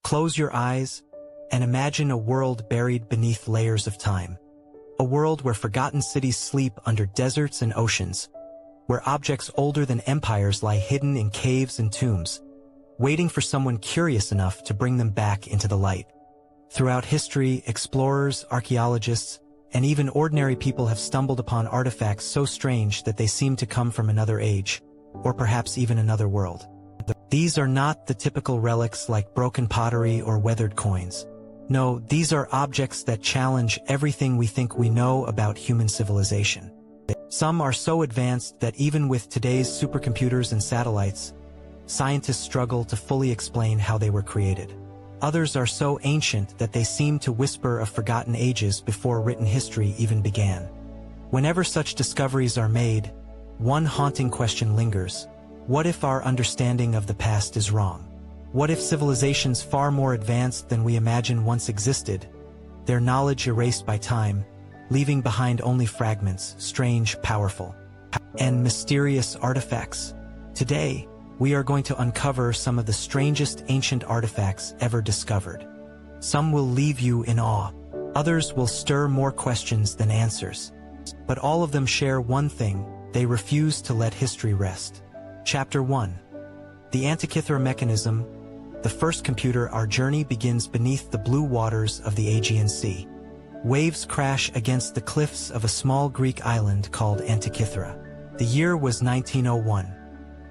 Close your eyes and imagine a world buried beneath layers of time. A world where forgotten cities sleep under deserts and oceans, where objects older than empires lie hidden in caves and tombs, waiting for someone curious enough to bring them back into the light. Throughout history, explorers, archaeologists, and even ordinary people have stumbled upon artifacts so strange that they seem to come from another age, or perhaps even another world. These are not the typical relics like broken pottery or weathered coins. No, these are objects that challenge everything we think we know about human civilization. Some are so advanced that even with today's supercomputers and satellites, scientists struggle to fully explain how they were created. Others are so ancient that they seem to whisper of forgotten ages before written history even began. Whenever such discoveries are made, one haunting question lingers. What if our understanding of the past is wrong? What if civilizations far more advanced than we imagine once existed, their knowledge erased by time, leaving behind only fragments, strange, powerful, and mysterious artifacts? Today, we are going to uncover some of the strangest ancient artifacts ever discovered. Some will leave you in awe. Others will stir more questions than answers. But all of them share one thing: they refuse to let history rest. Chapter 1. The Antikythera Mechanism. The first computer. Our journey begins beneath the blue waters of the Aegean Sea. Waves crash against the cliffs of a small Greek island called Antikythera. The year was 1901.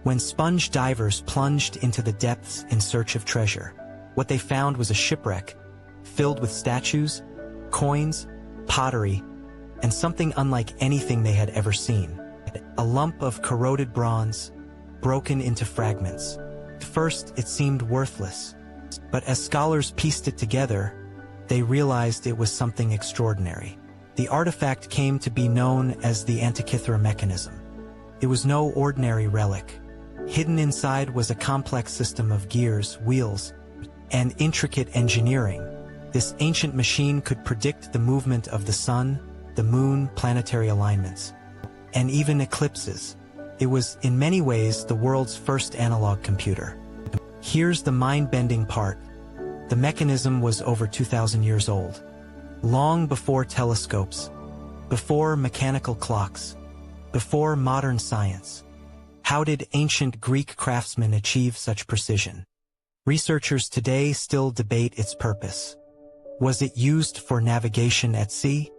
When sponge divers plunged into the depths in search of treasure. What they found was a shipwreck, filled with statues, coins, pottery, and something unlike anything they had ever seen. A lump of corroded bronze, broken into fragments. At first, it seemed worthless, but as scholars pieced it together, they realized it was something extraordinary. The artifact came to be known as the Antikythera Mechanism. It was no ordinary relic. Hidden inside was a complex system of gears, wheels, and intricate engineering. This ancient machine could predict the movement of the sun, the moon, planetary alignments, and even eclipses. It was, in many ways, the world's first analog computer. Here's the mind-bending part. The mechanism was over 2,000 years old. Long before telescopes, before mechanical clocks, before modern science. How did ancient Greek craftsmen achieve such precision? Researchers today still debate its purpose. Was it used for navigation at sea?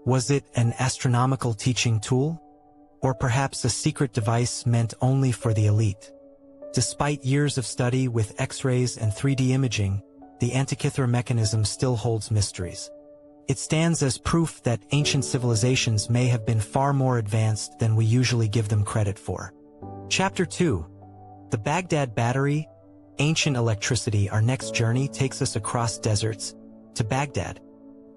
Was it an astronomical teaching tool? Or perhaps a secret device meant only for the elite? Despite years of study with X-rays and 3D imaging, the Antikythera Mechanism still holds mysteries. It stands as proof that ancient civilizations may have been far more advanced than we usually give them credit for. Chapter 2. The Baghdad Battery, Ancient Electricity. Our next journey takes us across deserts to Baghdad,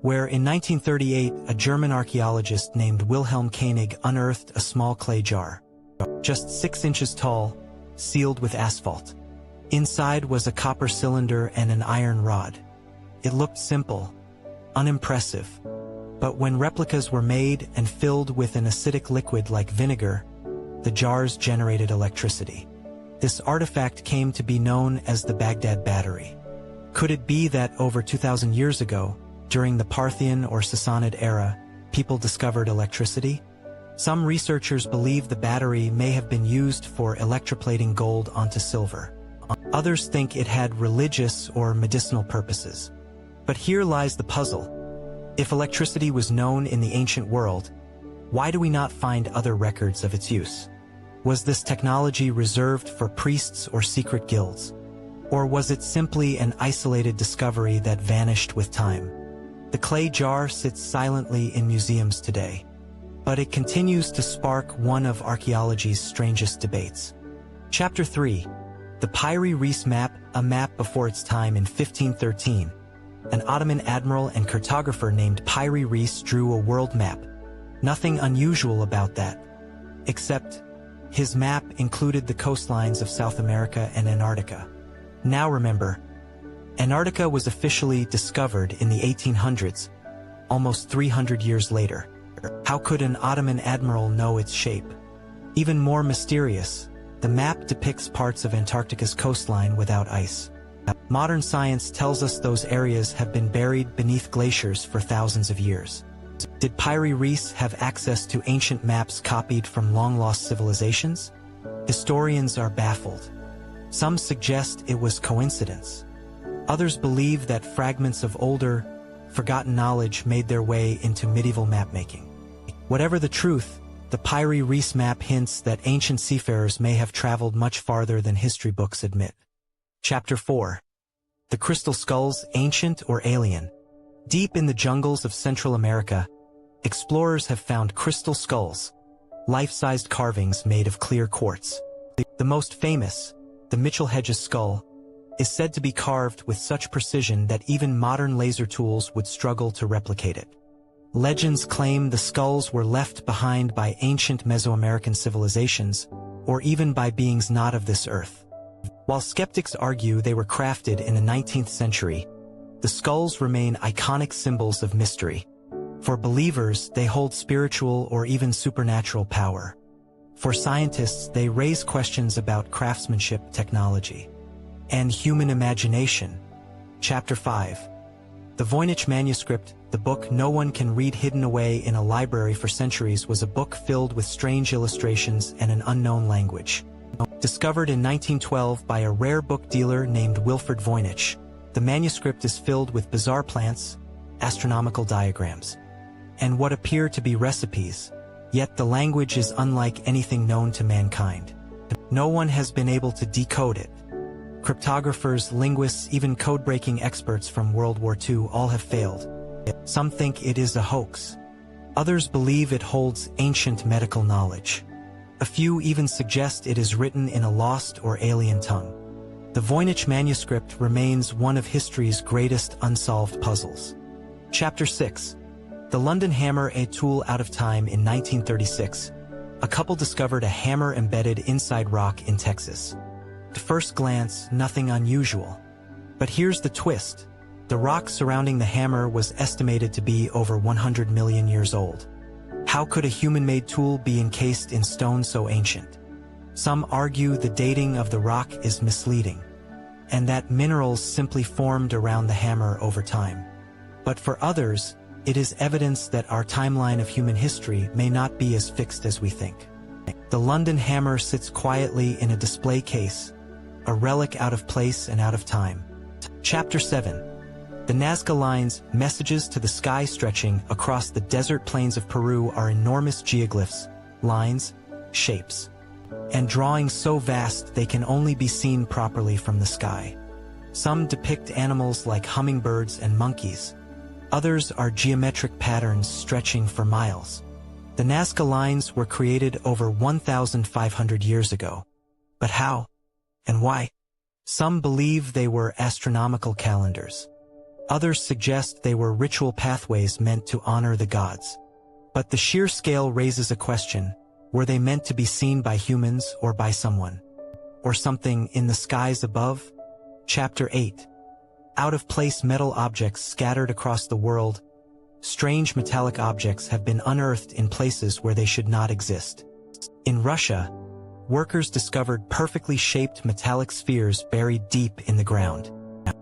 where in 1938 a German archaeologist named Wilhelm Koenig unearthed a small clay jar, just 6 inches tall, sealed with asphalt. Inside was a copper cylinder and an iron rod. It looked simple, unimpressive, but when replicas were made and filled with an acidic liquid like vinegar, the jars generated electricity. This artifact came to be known as the Baghdad Battery. Could it be that over 2,000 years ago, during the Parthian or Sassanid era, people discovered electricity? Some researchers believe the battery may have been used for electroplating gold onto silver. Others think it had religious or medicinal purposes. But here lies the puzzle. If electricity was known in the ancient world, why do we not find other records of its use? Was this technology reserved for priests or secret guilds? Or was it simply an isolated discovery that vanished with time? The clay jar sits silently in museums today, but it continues to spark one of archaeology's strangest debates. Chapter 3. The Piri Reis Map, a map before its time. In 1513, an Ottoman admiral and cartographer named Piri Reis drew a world map. Nothing unusual about that, except his map included the coastlines of South America and Antarctica. Now remember, Antarctica was officially discovered in the 1800s, almost 300 years later. How could an Ottoman admiral know its shape? Even more mysterious, the map depicts parts of Antarctica's coastline without ice. Modern science tells us those areas have been buried beneath glaciers for thousands of years. Did Pyre Reis have access to ancient maps copied from long-lost civilizations? Historians are baffled. Some suggest it was coincidence. Others believe that fragments of older, forgotten knowledge made their way into medieval mapmaking. Whatever the truth, the Pyre Reis map hints that ancient seafarers may have traveled much farther than history books admit. Chapter 4. The Crystal Skulls, Ancient or Alien? Deep in the jungles of Central America, explorers have found crystal skulls, life-sized carvings made of clear quartz. The most famous, the Mitchell Hedges skull, is said to be carved with such precision that even modern laser tools would struggle to replicate it. Legends claim the skulls were left behind by ancient Mesoamerican civilizations, or even by beings not of this earth. While skeptics argue they were crafted in the 19th century, the skulls remain iconic symbols of mystery. For believers, they hold spiritual or even supernatural power. For scientists, they raise questions about craftsmanship, technology, and human imagination. Chapter 5. The Voynich manuscript, the book no one can read hidden away in a library for centuries, was a book filled with strange illustrations and an unknown language. Discovered in 1912 by a rare book dealer named Wilfred Voynich, the manuscript is filled with bizarre plants, astronomical diagrams, and what appear to be recipes, yet the language is unlike anything known to mankind. No one has been able to decode it. Cryptographers, linguists, even code-breaking experts from World War II all have failed. Some think it is a hoax. Others believe it holds ancient medical knowledge. A few even suggest it is written in a lost or alien tongue. The Voynich manuscript remains one of history's greatest unsolved puzzles. Chapter 6. The London Hammer, a tool out of time. In 1936, a couple discovered a hammer embedded inside rock in Texas. At first glance, nothing unusual. But here's the twist. The rock surrounding the hammer was estimated to be over 100 million years old. How could a human-made tool be encased in stone so ancient? Some argue the dating of the rock is misleading, and that minerals simply formed around the hammer over time. But for others, it is evidence that our timeline of human history may not be as fixed as we think. The London Hammer sits quietly in a display case, a relic out of place and out of time. Chapter 7. The Nazca Lines, messages to the sky stretching across the desert plains of Peru, are enormous geoglyphs, lines, shapes, and drawings so vast they can only be seen properly from the sky. Some depict animals like hummingbirds and monkeys. Others are geometric patterns stretching for miles. The Nazca Lines were created over 1,500 years ago. But how? And why? Some believe they were astronomical calendars. Others suggest they were ritual pathways meant to honor the gods. But the sheer scale raises a question: were they meant to be seen by humans or by someone, or something in the skies above? Chapter 8. Out-of-place metal objects scattered across the world. Strange metallic objects have been unearthed in places where they should not exist. In Russia, workers discovered perfectly shaped metallic spheres buried deep in the ground.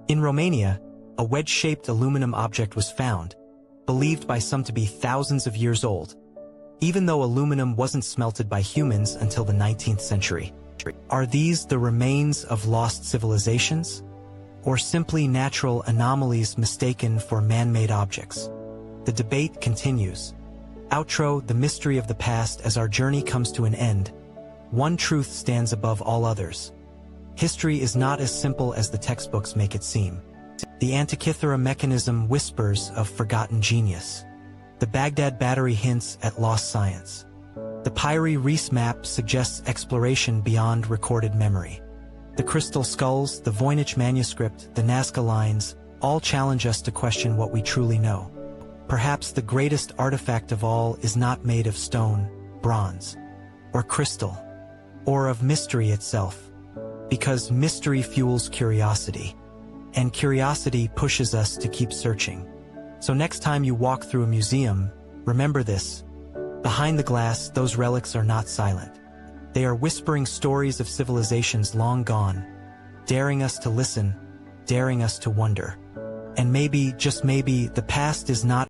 In Romania, a wedge-shaped aluminum object was found, believed by some to be thousands of years old, even though aluminum wasn't smelted by humans until the 19th century. Are these the remains of lost civilizations, or simply natural anomalies mistaken for man-made objects? The debate continues. Outro: the mystery of the past. As our journey comes to an end, one truth stands above all others. History is not as simple as the textbooks make it seem. The Antikythera Mechanism whispers of forgotten genius. The Baghdad Battery hints at lost science. The Pyre Reis map suggests exploration beyond recorded memory. The Crystal Skulls, the Voynich manuscript, the Nazca Lines, all challenge us to question what we truly know. Perhaps the greatest artifact of all is not made of stone, bronze, or crystal, or of mystery itself, because mystery fuels curiosity, and curiosity pushes us to keep searching. So next time you walk through a museum, remember this: behind the glass, those relics are not silent. They are whispering stories of civilizations long gone, daring us to listen, daring us to wonder. And maybe, just maybe, the past is not